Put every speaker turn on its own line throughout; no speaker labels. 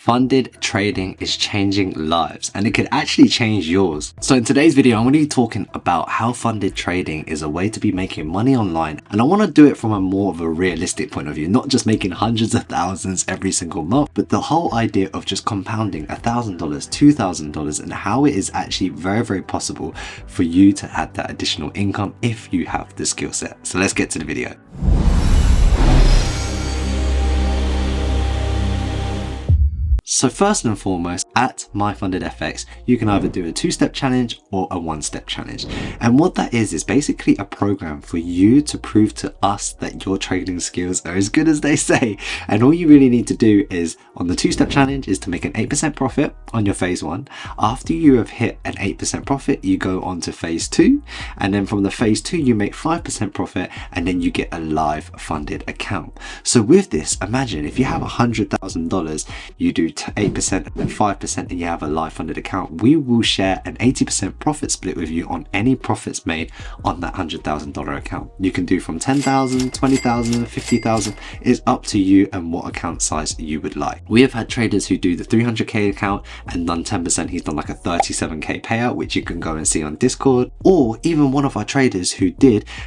Funded trading is changing lives, and it could actually change yours. So in today's video, I'm going to be talking about how funded trading is a way to be making money online. And I want to do it from a more of a realistic point of view, not just making hundreds of thousands every single month, but the whole idea of just compounding $1,000, $2,000, and how it is actually very, very possible for you to add that additional income if you have the skill set. So let's get to the video. So first and foremost, at MyFundedFX, you can either do a two-step challenge or a one-step challenge. And what that is basically a program for you to prove to us that your trading skills are as good as they say. And all you really need to do is, on the two-step challenge, is to make an 8% profit on your phase one. After you have hit an 8% profit, you go on to phase two. And then from the phase two, you make 5% profit, and then you get a live funded account. So with this, imagine if you have $100,000, you do 8% and then 5%, and you have a live funded account. We will share an 80% profit split with you on any profits made on that $100,000 account. You can do from 10,000, 20,000, 50,000. It's up to you and what account size you would like. We have had traders who do the 300k account and done 10%. He's done like a 37k payout, which you can go and see on Discord. Or even one of our traders who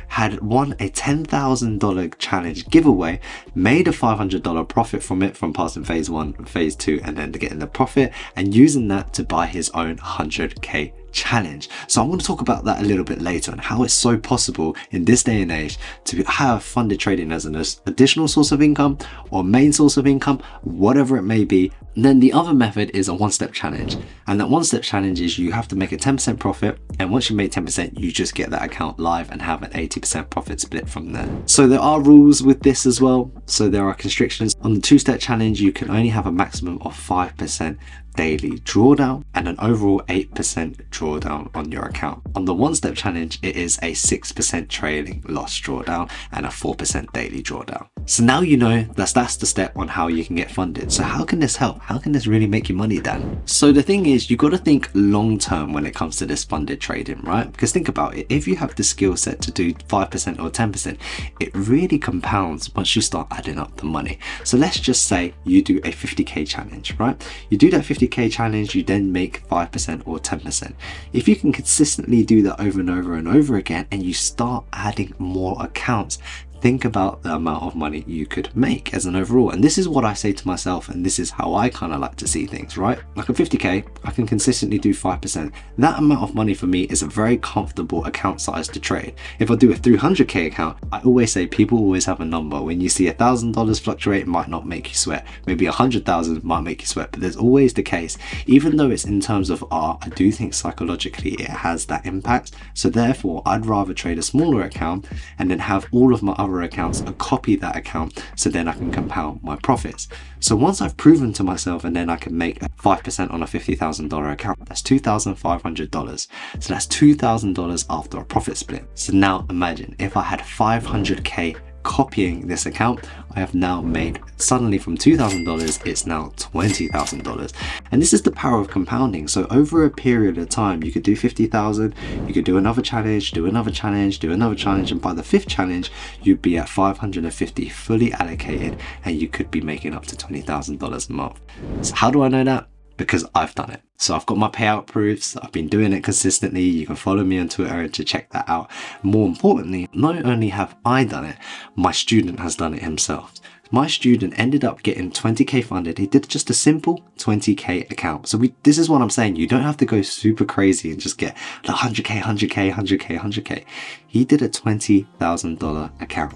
had won a $10,000 challenge giveaway, made a $500 profit from it, from passing phase one and phase two, and then getting the profit and using that to buy his own 100k challenge. So I'm going to talk about that a little bit later, and how it's so possible in this day and age to have funded trading as an additional source of income or main source of income, whatever it may be. And then the other method is a one-step challenge, and that one-step challenge is you have to make a 10% profit, and once you make 10%, you just get that account live and have an 80% profit split from there. So there are rules with this as well. So there are constrictions. On the two-step challenge, you can only have a maximum of 5% daily drawdown and an overall 8% drawdown on your account. On the one-step challenge, it is a 6% trailing loss drawdown and a 4% daily drawdown. So now you know that's the step on how you can get funded. So how can this help? How can this really make you money, Dan? So the thing is, you got to think long term when it comes to this funded trading, right? Because think about it, if you have the skill set to do 5% or 10%, it really compounds once you start adding up the money. So let's just say you do a 50k challenge, right? You do that 50k challenge, you then make 5% or 10%. If you can consistently do that over and over and over again, and you start adding more accounts, think about the amount of money you could make as an overall. And this is what I say to myself, and this is how I kind of like to see things, right? Like a 50k, I can consistently do 5%. That amount of money for me is a very comfortable account size to trade. If I do a 300k account, I always say people always have a number. When you see $1,000 fluctuate, it might not make you sweat. Maybe 100,000 might make you sweat, but there's always the case. Even though it's in terms of art, I do think psychologically it has that impact. So therefore, I'd rather trade a smaller account and then have all of my other accounts and copy that account, so then I can compound my profits. So once I've proven to myself, and then I can make 5% on a $50,000 account, that's $2,500. So that's $2,000 after a profit split. So now imagine if I had 500k copying this account, I have now made, suddenly from $2,000, it's now $20,000. And this is the power of compounding. So over a period of time, you could do 50,000, you could do another challenge, do another challenge, do another challenge, and by the fifth challenge, you'd be at 550 fully allocated, and you could be making up to $20,000 a month. So how do I know that? Because I've done it. So I've got my payout proofs. I've been doing it consistently. You can follow me on Twitter to check that out. More importantly, not only have I done it, my student has done it himself. My student ended up getting 20k funded. He did just a simple 20k account. So this is what I'm saying. You don't have to go super crazy and just get the 100k, 100k, 100k, 100k. He did a $20,000 account.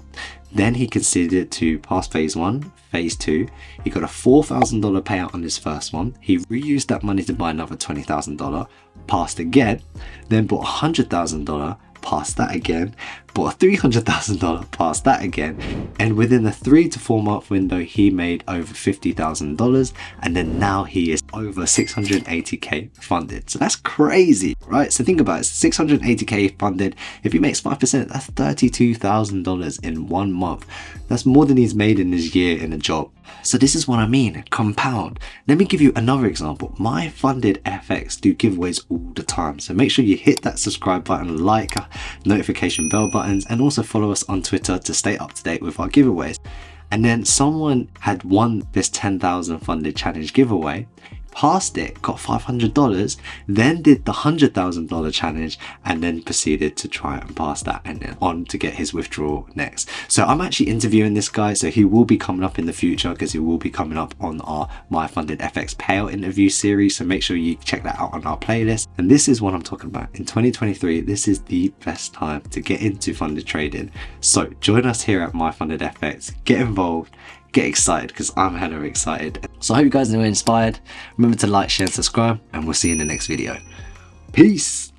Then he considered to pass phase one, phase two. He got a $4,000 payout on his first one. He reused that money to buy another $20,000, passed again, then bought $100,000, passed that again, bought a $300,000, passed that again, and within the 3 to 4 month window, he made over $50,000, and then now he is over 680k funded. So that's crazy, right? So think about it, 680k funded. If he makes 5%, that's $32,000 in 1 month. That's more than he's made in his year in a job. So this is what I mean, compound. Let me give you another example. MyFundedFX do giveaways all the time. So make sure you hit that subscribe button, like, notification bell buttons, and also follow us on Twitter to stay up to date with our giveaways. And then someone had won this 10,000 funded challenge giveaway, passed it, got $500, then did the $100,000 challenge, and then proceeded to try and pass that and then on to get his withdrawal next. So I'm actually interviewing this guy, so he will be coming up in the future because he will be coming up on our My Funded FX payout interview series. So make sure you check that out on our playlist. And this is what I'm talking about. In 2023, this is the best time to get into funded trading. So join us here at My Funded FX, get involved, get excited, because I'm hella excited. So I hope you guys are inspired. Remember to like, share and subscribe, and we'll see you in the next video. Peace.